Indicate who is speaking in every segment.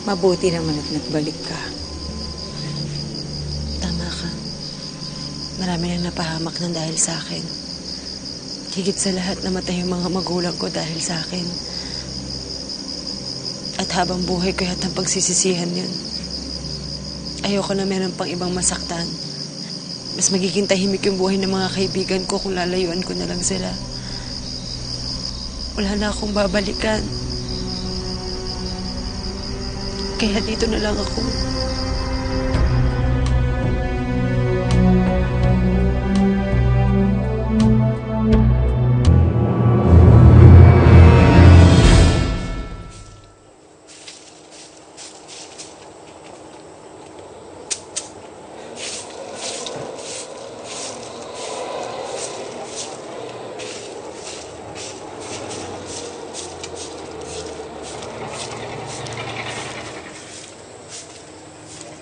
Speaker 1: Mabuti naman at nagbalik ka.
Speaker 2: Tama ka. Marami nang napahamak ng dahil sa akin. Higit sa lahat, namatay yung mga magulang ko dahil sa akin. At habang buhay ko yatang pagsisisihan yun. Ayoko na meron pang ibang masaktan. Mas magiging tahimik yung buhay ng mga kaibigan ko kung lalayuan ko na lang sila. Wala na akong babalikan. Kaya dito na lang ako.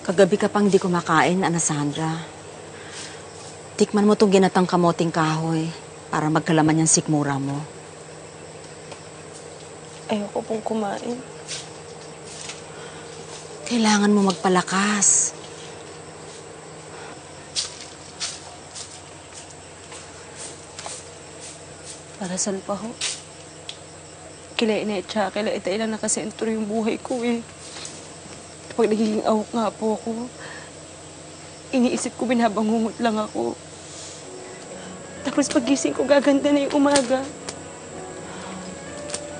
Speaker 3: Kagabi ka pang di kumakain, Ana Sandra. Tikman mo tong ginatang kamoting kahoy para magkalaman yung sikmura mo.
Speaker 2: Ayoko pong kumain.
Speaker 3: Kailangan mo magpalakas.
Speaker 2: Para saan pa ho? Kila ina at saka kila itay lang nakasentro yung buhay ko eh. Pag nagiging awok nga po ako, iniisip ko binabangungot lang ako. Tapos pagising ko, gaganda na yung umaga.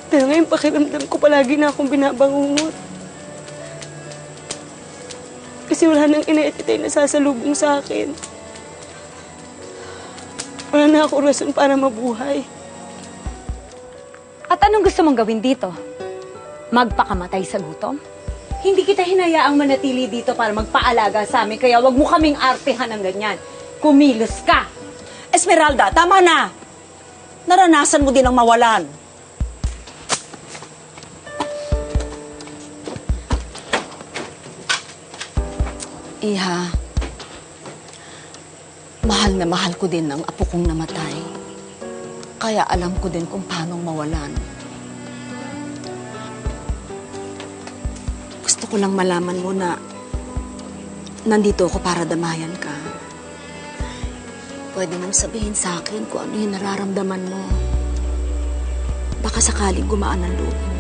Speaker 2: Pero ngayon pakiramdam ko palagi na akong binabangungot. Kasi wala nang ina-ititay na sasalubong sa akin. Wala na ako rason para mabuhay.
Speaker 4: At anong gusto mong gawin dito? Magpakamatay sa gutom? Hindi kita hinayaang manatili dito para magpaalaga sa amin, kaya wag mo kaming artehan ng ganyan. Kumilos ka!
Speaker 3: Esmeralda, tama na! Naranasan mo din ang mawalan. Iha, mahal na mahal ko din ang apo kong namatay. Kaya alam ko din kung paano mawalan. Gusto ko lang malaman mo na nandito ako para damayan ka. Pwede mong sabihin sa akin kung ano yung nararamdaman mo. Baka sakaling gumaan ang loob mo.